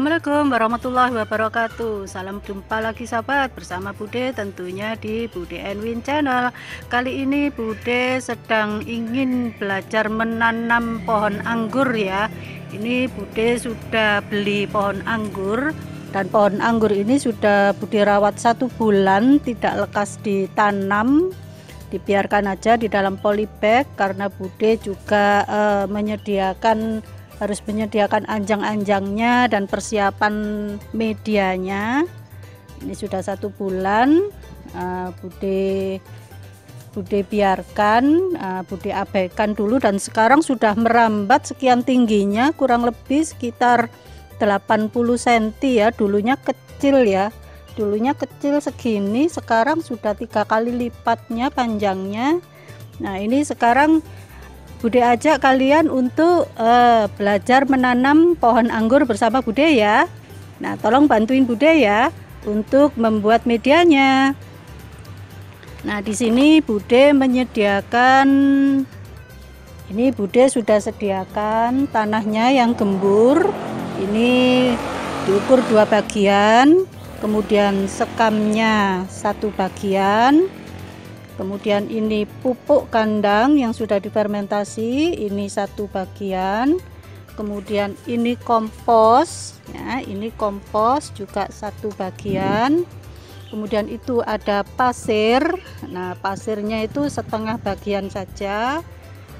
Assalamualaikum warahmatullahi wabarakatuh. Salam jumpa lagi sahabat, bersama Bude tentunya di Bude and Win Channel. Kali ini Bude sedang ingin belajar menanam pohon anggur ya. Ini Bude sudah beli pohon anggur, dan pohon anggur ini sudah Bude rawat 1 bulan, tidak lekas ditanam, dibiarkan aja di dalam polybag karena Bude juga harus menyediakan anjang-anjangnya dan persiapan medianya. Ini sudah 1 bulan, Bude biarkan, Bude abaikan dulu, dan sekarang sudah merambat sekian tingginya, kurang lebih sekitar 80 cm ya. Dulunya kecil ya, dulunya kecil segini, sekarang sudah 3 kali lipatnya panjangnya. Nah, ini sekarang Bude ajak kalian untuk belajar menanam pohon anggur bersama Bude ya. Nah, tolong bantuin Bude ya untuk membuat medianya. Nah, di sini Bude menyediakan, ini Bude sudah sediakan tanahnya yang gembur. Ini diukur 2 bagian, kemudian sekamnya 1 bagian. Kemudian ini pupuk kandang yang sudah difermentasi, ini 1 bagian. Kemudian ini kompos ya, ini kompos juga 1 bagian. Kemudian itu ada pasir. Nah, pasirnya itu setengah bagian saja.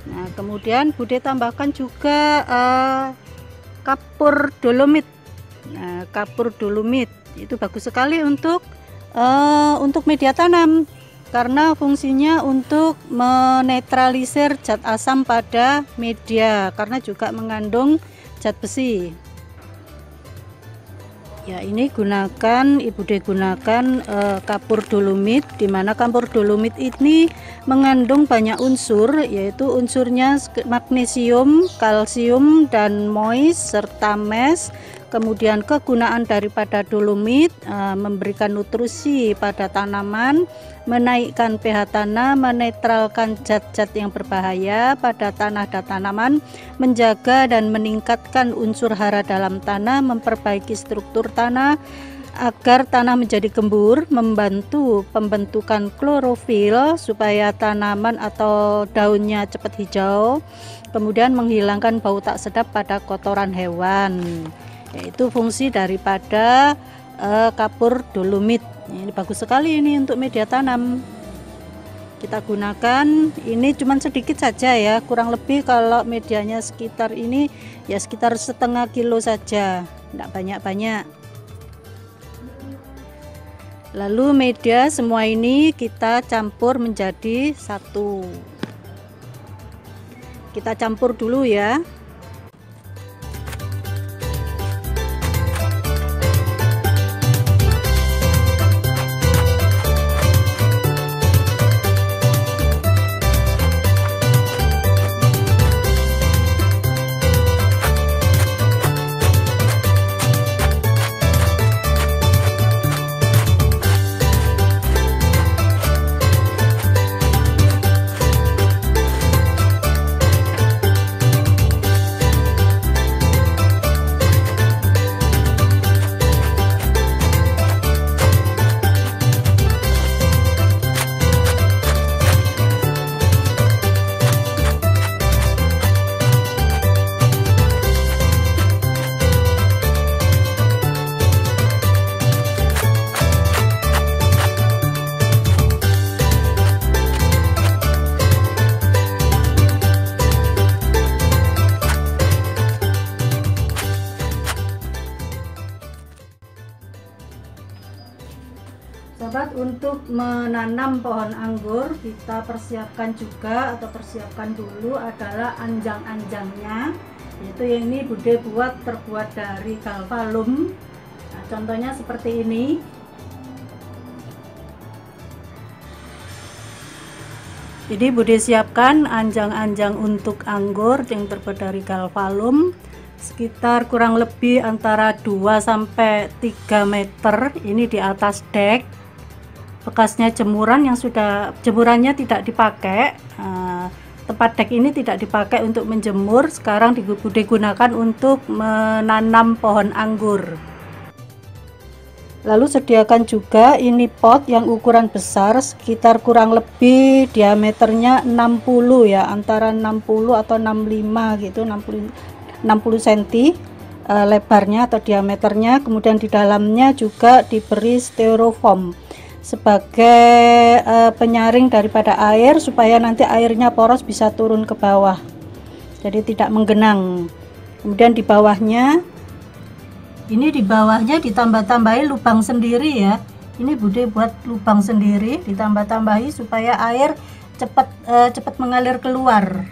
Nah, kemudian Bude tambahkan juga kapur dolomit. Nah, kapur dolomit itu bagus sekali untuk media tanam, karena fungsinya untuk menetralisir zat asam pada media, karena juga mengandung zat besi. Ya, ini Bude gunakan kapur dolomit, dimana kapur dolomit ini mengandung banyak unsur, yaitu unsurnya magnesium, kalsium, dan mois serta mes. Kemudian kegunaan daripada dolomit memberikan nutrisi pada tanaman, menaikkan pH tanah, menetralkan zat-zat yang berbahaya pada tanah dan tanaman, menjaga dan meningkatkan unsur hara dalam tanah, memperbaiki struktur tanah agar tanah menjadi gembur, membantu pembentukan klorofil supaya tanaman atau daunnya cepat hijau, kemudian menghilangkan bau tak sedap pada kotoran hewan. Yaitu fungsi daripada kapur dolomit. Ini bagus sekali ini untuk media tanam. Kita gunakan ini cuman sedikit saja ya, kurang lebih kalau medianya sekitar ini ya sekitar setengah kilo saja, tidak banyak-banyak. Lalu media semua ini kita campur menjadi satu. Kita campur dulu ya. Sahabat, untuk menanam pohon anggur kita persiapkan dulu adalah anjang-anjangnya, yaitu yang ini Bude terbuat dari galvalum. Nah, contohnya seperti ini. Jadi Bude siapkan anjang-anjang untuk anggur yang terbuat dari galvalum, sekitar kurang lebih antara 2 sampai 3 meter. Ini di atas dek. Bekasnya jemuran yang sudah jemurannya tidak dipakai. tempat dek ini tidak dipakai untuk menjemur, sekarang digunakan untuk menanam pohon anggur. Lalu sediakan juga ini pot yang ukuran besar, sekitar kurang lebih diameternya 60 ya, antara 60 atau 65 gitu, 60 cm lebarnya atau diameternya. Kemudian di dalamnya juga diberi styrofoam sebagai penyaring daripada air, supaya nanti airnya poros bisa turun ke bawah, jadi tidak menggenang. Kemudian di bawahnya ditambah-tambahi lubang sendiri ya. Ini Bude buat lubang sendiri, ditambah-tambahi supaya air cepat mengalir keluar.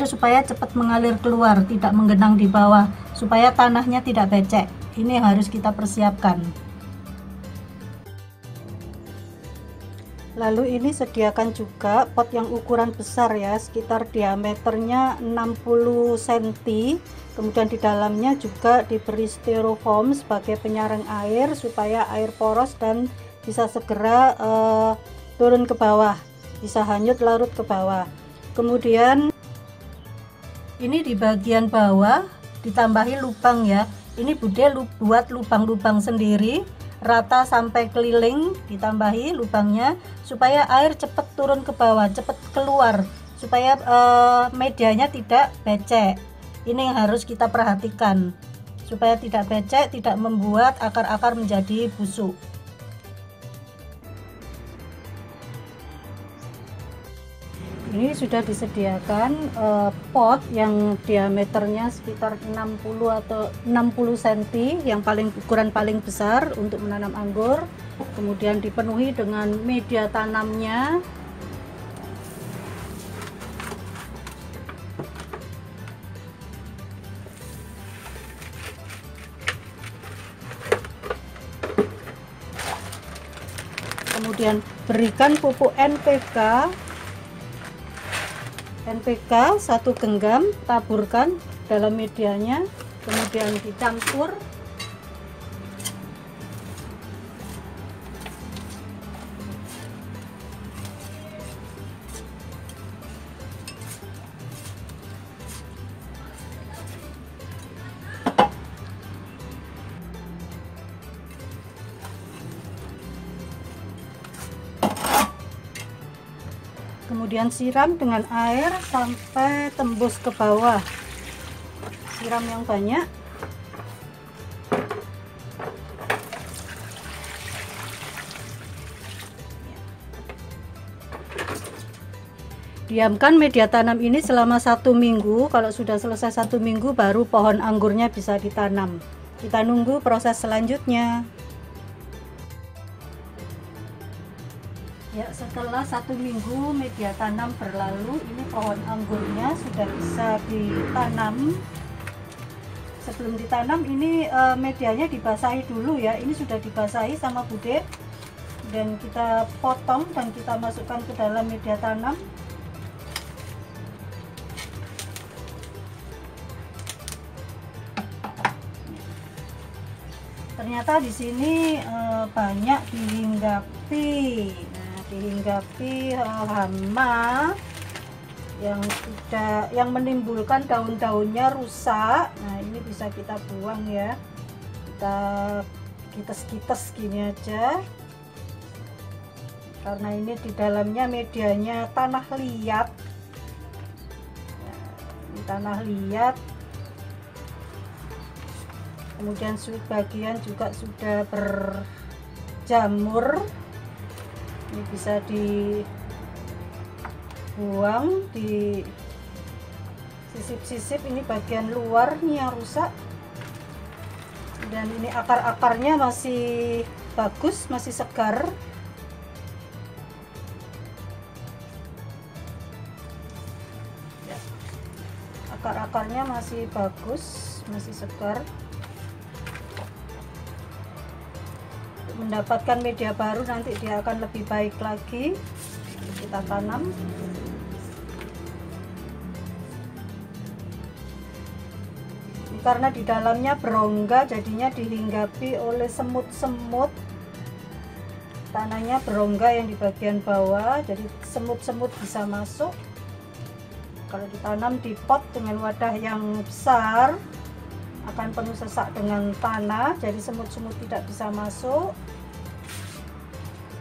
Supaya cepat mengalir keluar, tidak menggenang di bawah, supaya tanahnya tidak becek. Ini yang harus kita persiapkan. Lalu ini sediakan juga pot yang ukuran besar ya, sekitar diameternya 60 cm. Kemudian di dalamnya juga diberi styrofoam sebagai penyaring air, supaya air poros dan bisa segera turun ke bawah, bisa hanyut larut ke bawah. Kemudian ini di bagian bawah ditambahi lubang ya. Ini Bude buat lubang-lubang sendiri, rata sampai keliling, ditambahi lubangnya supaya air cepat turun ke bawah, cepat keluar, supaya medianya tidak becek. Ini yang harus kita perhatikan, supaya tidak becek, tidak membuat akar-akar menjadi busuk. Ini sudah disediakan pot yang diameternya sekitar 60 atau 60 cm, yang ukuran paling besar untuk menanam anggur. Kemudian dipenuhi dengan media tanamnya. Kemudian berikan pupuk NPK 1 genggam, taburkan dalam medianya, kemudian dicampur. Kemudian siram dengan air sampai tembus ke bawah. Siram yang banyak. Diamkan media tanam ini selama 1 minggu. Kalau sudah selesai 1 minggu, baru pohon anggurnya bisa ditanam. Kita nunggu proses selanjutnya. Ya, setelah 1 minggu media tanam berlalu, ini pohon anggurnya sudah bisa ditanam. Sebelum ditanam ini medianya dibasahi dulu ya. Ini sudah dibasahi sama Bude, dan kita potong dan kita masukkan ke dalam media tanam. Ternyata di sini banyak dihinggapi. Dihinggapi hama yang menimbulkan daun-daunnya rusak. Nah, ini bisa kita buang ya, kita kites-kites gini aja, karena ini di dalamnya medianya tanah liat. Nah, ini tanah liat. Kemudian bagian juga sudah berjamur. Ini bisa dibuang, di sisip-sisip. Ini bagian luar nih yang rusak, dan ini akar-akarnya masih bagus, masih segar. Ya, akar-akarnya masih bagus, masih segar. Mendapatkan media baru, nanti dia akan lebih baik lagi. Kita tanam. Ini karena di dalamnya berongga, jadinya dihinggapi oleh semut-semut. Tanahnya berongga yang di bagian bawah, jadi semut-semut bisa masuk. Kalau ditanam di pot dengan wadah yang besar akan penuh sesak dengan tanah, jadi semut-semut tidak bisa masuk.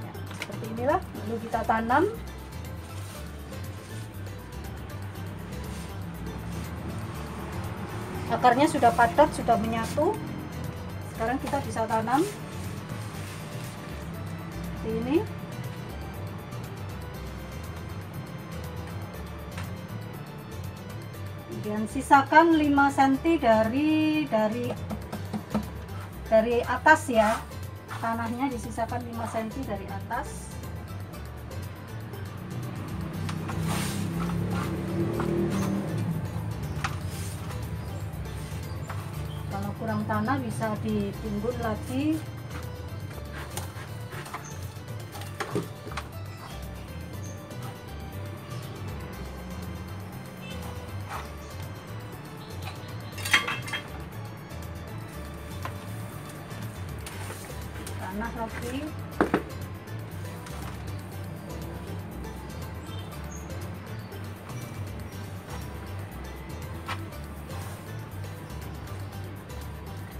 Ya, seperti inilah, lalu kita tanam. Akarnya sudah padat, sudah menyatu. Sekarang kita bisa tanam seperti ini. Kemudian sisakan 5 cm dari atas ya. Tanahnya disisakan 5 cm dari atas. Kalau kurang tanah bisa ditimbun lagi. Tanah lagi.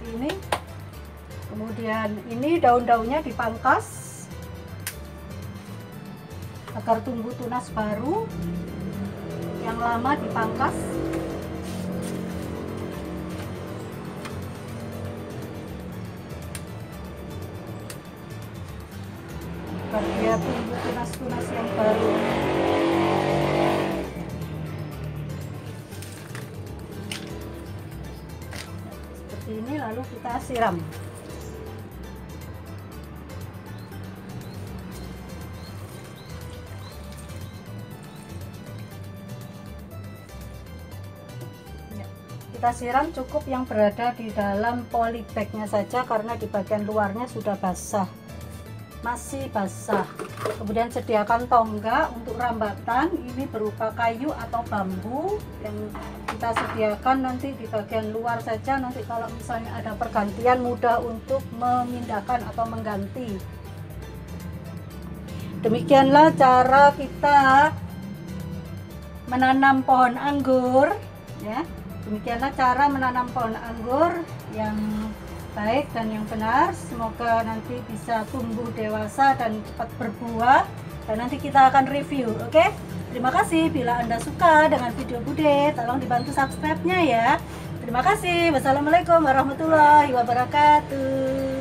Ini kemudian ini daun-daunnya dipangkas agar tumbuh tunas baru, yang lama dipangkas. Agar dia tumbuh tunas-tunas yang baru. Seperti ini, lalu kita siram. Kita siram cukup yang berada di dalam polybagnya saja, karena di bagian luarnya sudah basah, masih basah. Kemudian sediakan tonggak untuk rambatan, ini berupa kayu atau bambu yang kita sediakan nanti di bagian luar saja. Nanti kalau misalnya ada pergantian, mudah untuk memindahkan atau mengganti. Demikianlah cara kita menanam pohon anggur ya. Demikianlah cara menanam pohon anggur yang baik dan yang benar. Semoga nanti bisa tumbuh dewasa dan cepat berbuah, dan nanti kita akan review. Oke, terima kasih. Bila Anda suka dengan video Bude, tolong dibantu subscribe-nya ya. Terima kasih. Wassalamualaikum warahmatullahi wabarakatuh.